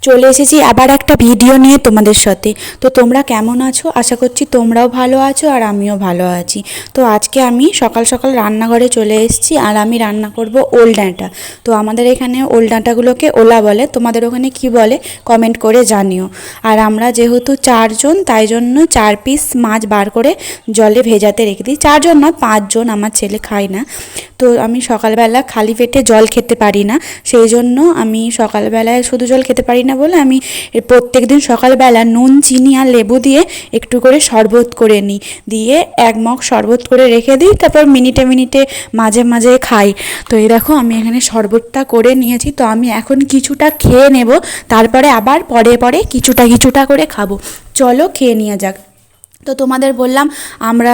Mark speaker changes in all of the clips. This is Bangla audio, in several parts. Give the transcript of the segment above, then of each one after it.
Speaker 1: চলে এসেছি আবার একটা ভিডিও নিয়ে তোমাদের সাথে। তো তোমরা কেমন আছো? আশা করছি তোমরাও ভালো আছো আর আমিও ভালো আছি। তো আজকে আমি সকাল সকাল রান্নাঘরে চলে এসেছি আর আমি রান্না করব ওল ডাঁটা। তো আমাদের এখানে ওল ডাঁটাগুলোকে ওলা বলে, তোমাদের ওখানে কি বলে কমেন্ট করে জানিও। আর আমরা যেহেতু 4 জন, তাই জন্য 4 পিস মাছ বার করে জলে ভেজাতে রেখে দিই। 4 জন না, 5 জন, আমার ছেলে খায় না। তো আমি সকালবেলা খালি পেটে জল খেতে পারি না, সেই জন্য আমি সকালবেলায় শুধু জল খেতে পারি না বলে আমি প্রত্যেক দিন সকালবেলা নুন চিনি আর লেবু দিয়ে একটু করে শরবত করে নিই, দিয়ে 1 মগ শরবত করে রেখে দিই, তারপর মিনিটে মিনিটে মাঝে মাঝে খাই। তো এই দেখো আমি এখানে শরবতটা করে নিয়েছি। তো আমি এখন কিছুটা খেয়ে নেব, তারপরে আবার পরে পরে কিছুটা করে খাবো। চলো খেয়ে নিয়ে যাক। তো তোমাদের বললাম আমরা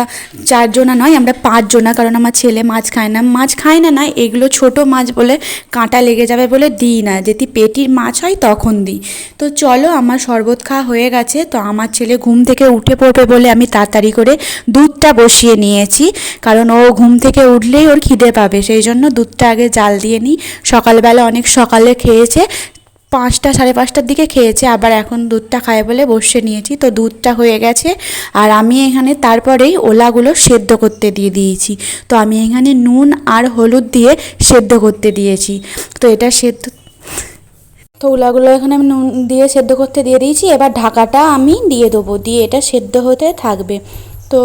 Speaker 1: 4 জনা নয়, আমরা 5 জনা, কারণ আমার ছেলে মাছ খায় না। মাছ খায় না, এগুলো ছোট মাছ বলে কাঁটা লেগে যাবে বলে দিই না, যদি পেটির মাছ হয় তখন দিই। তো চলো, আমার শরবত খাওয়া হয়ে গেছে। তো আমার ছেলে ঘুম থেকে উঠে পড়বে বলে আমি তাড়াতাড়ি করে দুধটা বসিয়ে নিয়েছি, কারণ ও ঘুম থেকে উঠলেই ওর খিদে পাবে, সেই জন্য দুধটা আগে জাল দিয়ে নিই। সকালবেলা অনেক সকালে খেয়েছে, 5টা সাড়ে 5টার দিকে খেয়েছে, আবার এখন দুধটা খায় বলে বসে নিয়েছি। তো দুধটা হয়ে গেছে আর আমি এখানে তারপরেই ওলাগুলো সেদ্ধ করতে দিয়ে দিয়েছি। তো আমি এখানে নুন আর হলুদ দিয়ে সেদ্ধ করতে দিয়েছি। তো এটা সেদ্ধ, তো ওলাগুলো এখানে আমি নুন দিয়ে সেদ্ধ করতে দিয়ে দিয়েছি। এবার ঢাকাটা আমি দিয়ে দেবো, দিয়ে এটা সেদ্ধ হতে থাকবে। তো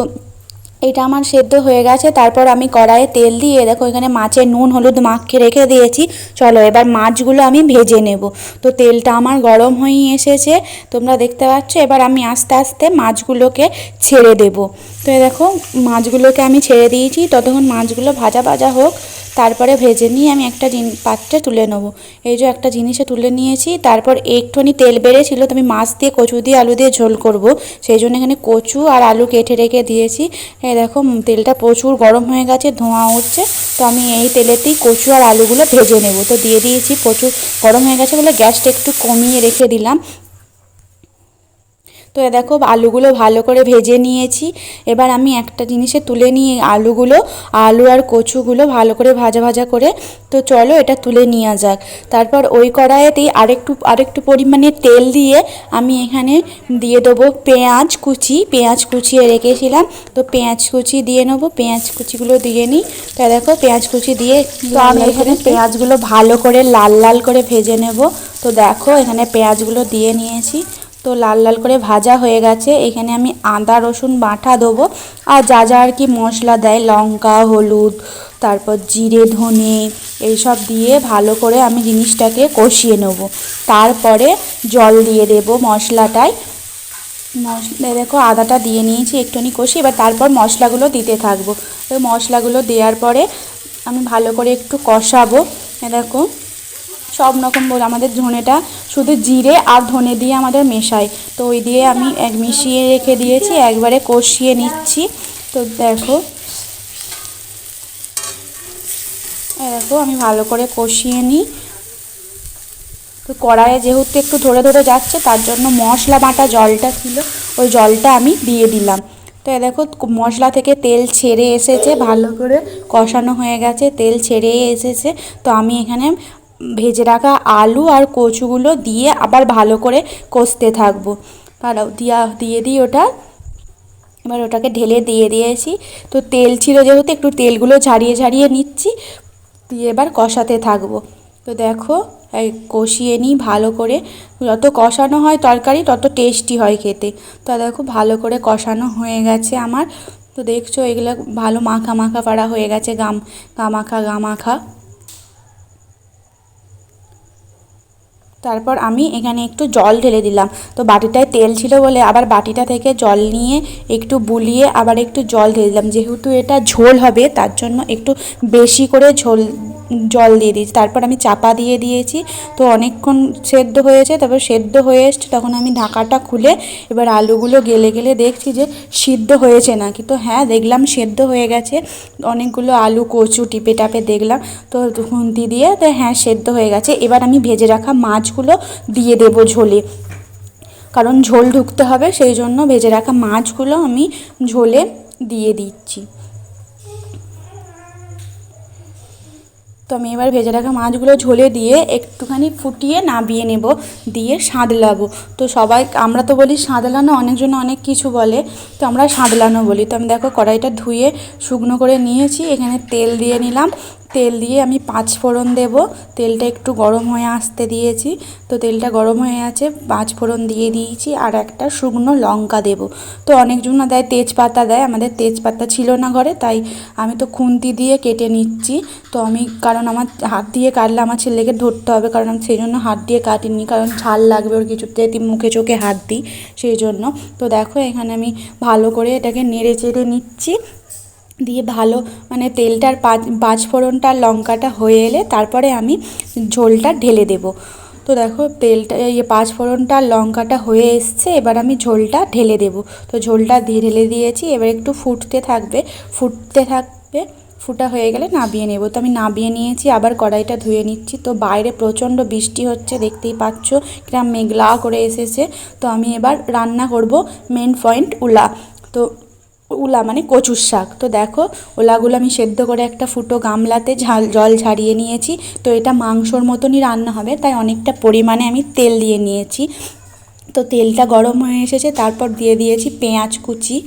Speaker 1: এটা আমার সেদ্ধ হয়ে গেছে। তারপর আমি কড়াইয়ে তেল দিয়ে দেখো এখানে মাছে নুন হলুদ মাখিয়ে রেখে দিয়েছি। চলো এবার মাছগুলো আমি ভেজে নেব। তো তেলটা আমার গরম হয়ে এসেছে, তোমরা দেখতে পাচ্ছ। এবার আমি আস্তে আস্তে মাছগুলোকে ছেড়ে দেব। তো দেখো মাছগুলোকে আমি ছেড়ে দিয়েছি, ততক্ষণ মাছগুলো ভাজা ভাজা হোক, তারপরে ভেজে নিয়ে আমি একটা পাত্রে তুলে নেবো। এই যে একটা জিনিসে তুলে নিয়েছি। তারপর একটুখানি তেল বেড়েছিল, তো আমি মাছ দিয়ে কচু দিয়ে আলু দিয়ে ঝোল করব, সেই জন্য এখানে কচু আর আলু কেটে রেখে দিয়েছি। এই দেখো তেলটা প্রচুর গরম হয়ে গেছে, ধোঁয়া উঠছে। তো আমি এই তেলেতেই কচু আর আলুগুলো ভেজে নেব। তো দিয়ে দিয়েছি, প্রচুর গরম হয়ে গেছে বলে গ্যাসটা একটু কমিয়ে রেখে দিলাম। তো দেখো আলুগুলো ভালো করে ভেজে নিয়েছি। এবার আমি একটা জিনিসে তুলে নিয়ে আলু আর কচুগুলো ভালো করে ভাজা ভাজা করে, তো চলো এটা তুলে নেওয়া যাক। তারপর ওই কড়াইতেই আরেকটু পরিমাণে তেল দিয়ে আমি এখানে দিয়ে দেবো পেঁয়াজ কুচিয়ে রেখেছিলাম। তো পেঁয়াজ কুচি দিয়ে নেবো, পেঁয়াজ কুচিগুলো দিয়ে নিই। তো দেখো পেঁয়াজ কুচি দিয়ে, তো আমি এখানে পেঁয়াজগুলো ভালো করে লাল লাল করে ভেজে নেব। তো দেখো এখানে পেঁয়াজগুলো দিয়ে নিয়েছি। তো লাল লাল করে ভাজা হয়ে গেছে। এখানে আমি আদা রসুন বাটা দেবো, আর যা যা আর কি মশলা দেয়, লঙ্কা হলুদ, তারপর জিরে ধনে, এইসব দিয়ে ভালো করে আমি জিনিসটাকে কষিয়ে নেব। তারপরে জল দিয়ে দেবো মশলাটায়। দেখো আদাটা দিয়ে নিয়েছি, একটুখানি কষি। এবার তারপর মশলাগুলো দিতে থাকবো। তো মশলাগুলো দেওয়ার পরে আমি ভালো করে একটু কষাবো। দেখো সব রকম বলে আমাদের ধনেটা শুধু জিরে আর ধনে দিয়ে আমাদের মেশাই, তো ওই দিয়ে আমি মিশিয়ে রেখে দিয়েছি, একবারে কষিয়ে নিচ্ছি। তো দেখো আমি ভালো করে কষিয়ে নিই। তো কড়াইয়ে যেহেতু একটু ধরে ধরে যাচ্ছে, তার জন্য মশলা বাটা জলটা ছিল, ওই জলটা আমি দিয়ে দিলাম। তো দেখো মশলা থেকে তেল ছেড়ে এসেছে, ভালো করে কষানো হয়ে গেছে, তেল ছেড়ে এসেছে। তো আমি এখানে ভেজে রাখা আলু আর কচুগুলো দিয়ে আবার ভালো করে কষতে থাকবো। আর দিয়ে দিই ওটা। এবার ওটাকে ঢেলে দিয়ে দিয়েছি। তো তেল ছিল যেহেতু, একটু তেলগুলো ঝারিয়ে নিচ্ছি, দিয়ে এবার কষাতে থাকবো। তো দেখো কষিয়ে নিই ভালো করে, যত কষানো হয় তরকারি তত টেস্টি হয় খেতে। তো দেখো ভালো করে কষানো হয়ে গেছে আমার। তো দেখছো এগুলো ভালো মাখা মাখা পাড়া হয়ে গেছে, গামাখা। তারপর আমি এখানে একটু জল ঢেলে দিলাম। তো বাটিটায় তেল ছিল বলে আবার বাটিটা থেকে জল নিয়ে একটু বুলিয়ে আবার একটু জল ঢেলে দিলাম, যেহেতু এটা ঝোল হবে তার জন্য একটু বেশি করে জল দিয়ে দিয়েছি। তারপর আমি চাপা দিয়ে দিয়েছি। তো অনেকক্ষণ সেদ্ধ হয়েছে, তারপর সেদ্ধ হয়ে এসছে, তখন আমি ঢাকাটা খুলে এবার আলুগুলো গেলে গেলে দেখছি যে সিদ্ধ হয়েছে নাকি। তো হ্যাঁ, দেখলাম সেদ্ধ হয়ে গেছে। অনেকগুলো আলু কচু টিপে টাপে দেখলাম, তো খুন্তি দিয়ে, তো হ্যাঁ সেদ্ধ হয়ে গেছে। এবার আমি ভেজে রাখা মাছগুলো দিয়ে দেবো ঝোলে, কারণ ঝোল ঢুকতে হবে, সেই জন্য ভেজে রাখা মাছগুলো আমি ঝোলে দিয়ে দিচ্ছি। তো আমি এবার ভেজে রাখা মাছগুলো ঝোলে দিয়ে একটুখানি ফুটিয়ে নাবিয়ে নেব, দিয়ে সাঁতলাবো। তো সবাই, আমরা তো বলি সাঁতলানো, অনেকজন অনেক কিছু বলে, তো আমরা সাঁতলানো বলি। তো আমি দেখো কড়াইটা ধুয়ে শুকনো করে নিয়েছি, এখানে তেল দিয়ে নিলাম। তেল দিয়ে আমি 5 ফোড়ন দেবো। তেলটা একটু গরম হয়ে আসতে দিয়েছি, তো তেলটা গরম হয়ে আছে, 5 ফোড়ন দিয়ে দিয়েছি আর একটা শুকনো লঙ্কা দেবো। তো অনেকজন দেয় তেজপাতা দেয়, আমাদের তেজপাতা ছিল না ঘরে, তাই আমি তো খুন্তি দিয়ে কেটে নিচ্ছি। তো আমি, কারণ আমার হাত দিয়ে কাটলে আমার ছেলেকে ধরতে হবে, কারণ আমি সেই জন্য হাত দিয়ে কাটিনি, কারণ ঝাল লাগবে ওর কিছুতে যদি মুখে চোখে হাত দিই, সেই জন্য। তো দেখো এখানে আমি ভালো করে এটাকে নেড়ে চেড়ে নিচ্ছি, দিয়ে ভালো মানে তেলটার পাঁচ ফোড়নটা লঙ্কাটা হয়ে এলে তারপরে আমি ঝোলটা ঢেলে দেবো। তো দেখো তেলটা 5 ফোড়নটা লঙ্কাটা হয়ে এসছে, এবার আমি ঝোলটা ঢেলে দেবো। তো ঝোলটা ঢেলে দিয়েছি, এবার একটু ফুটতে থাকবে, ফুটা হয়ে গেলে নাবিয়ে নেব। তো আমি নাবিয়ে নিয়েছি, আবার কড়াইটা ধুয়ে নিচ্ছি। তো বাইরে প্রচণ্ড বৃষ্টি হচ্ছে, দেখতেই পাচ্ছ কিরম মেঘলা করে এসেছে। তো আমি এবার রান্না করব মেন পয়েন্ট তো উলা মানে কচুর শাক। তো দেখো ওলাগুলো আমি সেদ্ধ করে একটা ফুটো গামলাতে জল ঝারিয়ে নিয়েছি। তো এটা মাংসর মতনই রান্না হবে, তাই অনেকটা পরিমাণে আমি তেল দিয়ে নিয়েছি। তো তেলটা গরম হয়ে এসেছে, তারপর দিয়ে দিয়েছি পেঁয়াজ কুচি।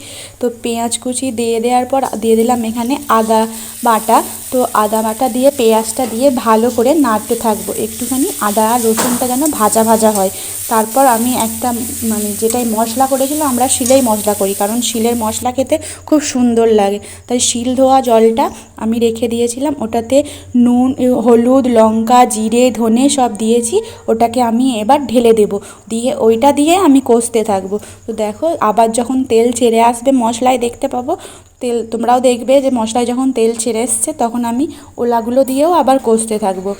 Speaker 1: তো পেঁয়াজ কুচি দিয়ে দেওয়ার পর দিয়ে দিলাম এখানে আদা বাটা। তো আদা বাটা দিয়ে পেঁয়াজটা দিয়ে ভালো করে নাড়তে থাকবো, একটুখানি আদা আর রসুনটা যেন ভাজা ভাজা হয়। তারপর আমি একটা মানে যেটাই মশলা করেছিলাম, আমরা শিলেই মশলা করি, কারণ শিলের মশলা খেতে খুব সুন্দর লাগে, তাই শিল ধোয়া জলটা আমি রেখে দিয়েছিলাম, ওটাতে নুন, হলুদ, লঙ্কা, জিরে, ধনে সব দিয়েছি। ওটাকে আমি এবার ঢেলে দেবো, দিয়ে ওইটা দিয়ে আমি কষতে থাকবো। তো দেখো আবার যখন তেল ছেড়ে আসবে মশলায়, দেখতে পাবো তেল, তোমরাও দেখবে যে মশলায় যখন তেল ছেড়ে এসছে, তখন আমি ওলাগুলো দিয়েও আবার কষতে থাকবো।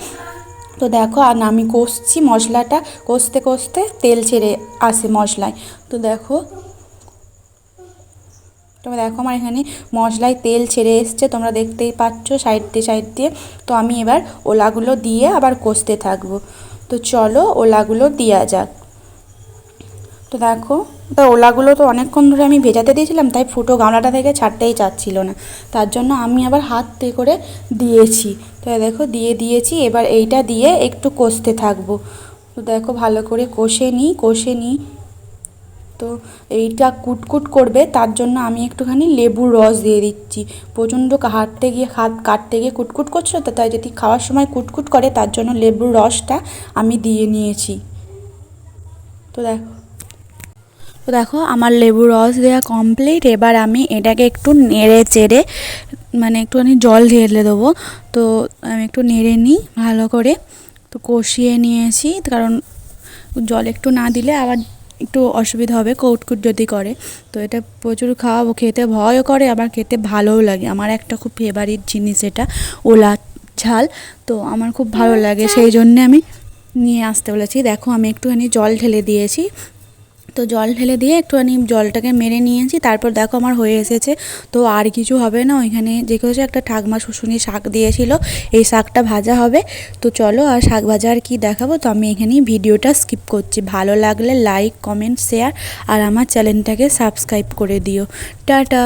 Speaker 1: তো দেখো আর আমি কষছি, মশলাটা কষতে কষতে তেল ছেড়ে আসে মশলায়। তো দেখো আমার এখানে মশলায় তেল ছেড়ে এসছে, তোমরা দেখতেই পাচ্ছ সাইড দিয়ে। তো আমি এবার ওলাগুলো দিয়ে আবার কষতে থাকবো। তো চলো ওলাগুলো দেওয়া যাক। তো দেখো তো ওলাগুলো তো অনেকক্ষণ ধরে আমি ভেজাতে দিয়েছিলাম, তাই ফুটো গামলাটা থেকে ছাড়তেই চাচ্ছিল না, তার জন্য আমি আবার হাত দিয়ে করে দিয়েছি। তো দেখো দিয়ে দিয়েছি, এবার এইটা দিয়ে একটু কষতে থাকবো। তো দেখো ভালো করে কষে নিই। তো এইটা কুটকুট করবে, তার জন্য আমি একটুখানি লেবুর রস দিয়ে দিচ্ছি। প্রচণ্ড কাটতে গিয়ে কুটকুট করছো, তো তাই যদি খাওয়ার সময় কুটকুট করে, তার জন্য লেবুর রসটা আমি দিয়ে নিয়েছি। তো দেখো আমার লেবুর রস দেওয়া কমপ্লিট। এবার আমি এটাকে একটু নেড়ে চেড়ে মানে একটুখানি জল ঢেলে দেবো। তো আমি একটু নেড়ে নিই ভালো করে। তো কষিয়ে নিয়েছি, কারণ জল একটু না দিলে আবার একটু অসুবিধা হবে কুটকুট যদি করে। তো এটা প্রচুর খাওয়াবো, খেতে ভয়ও করে আবার খেতে ভালোও লাগে। আমার একটা খুব ফেভারিট জিনিস এটা, ওলা ঝাল। তো আমার খুব ভালো লাগে, সেই জন্যে আমি নিয়ে আসতে বলেছি। দেখো আমি একটুখানি জল ঢেলে দিয়েছি। তো জল ঢেলে দিয়ে একটুখানি জলটাকে মেরে নিয়েছি, তারপর দেখো আমার হয়ে এসেছে। তো আর কিছু হবে না, ওইখানে যে কেউ একটা ঠাকমা শুশুনি শাক দিয়েছিল, এই শাকটা ভাজা হবে। তো চলো আর শাক ভাজা আর কি দেখাবো। তো আমি এখানেই ভিডিওটা স্কিপ করছি। ভালো লাগলে লাইক, কমেন্ট, শেয়ার আর আমার চ্যানেলটাকে সাবস্ক্রাইব করে দিও। টাটা।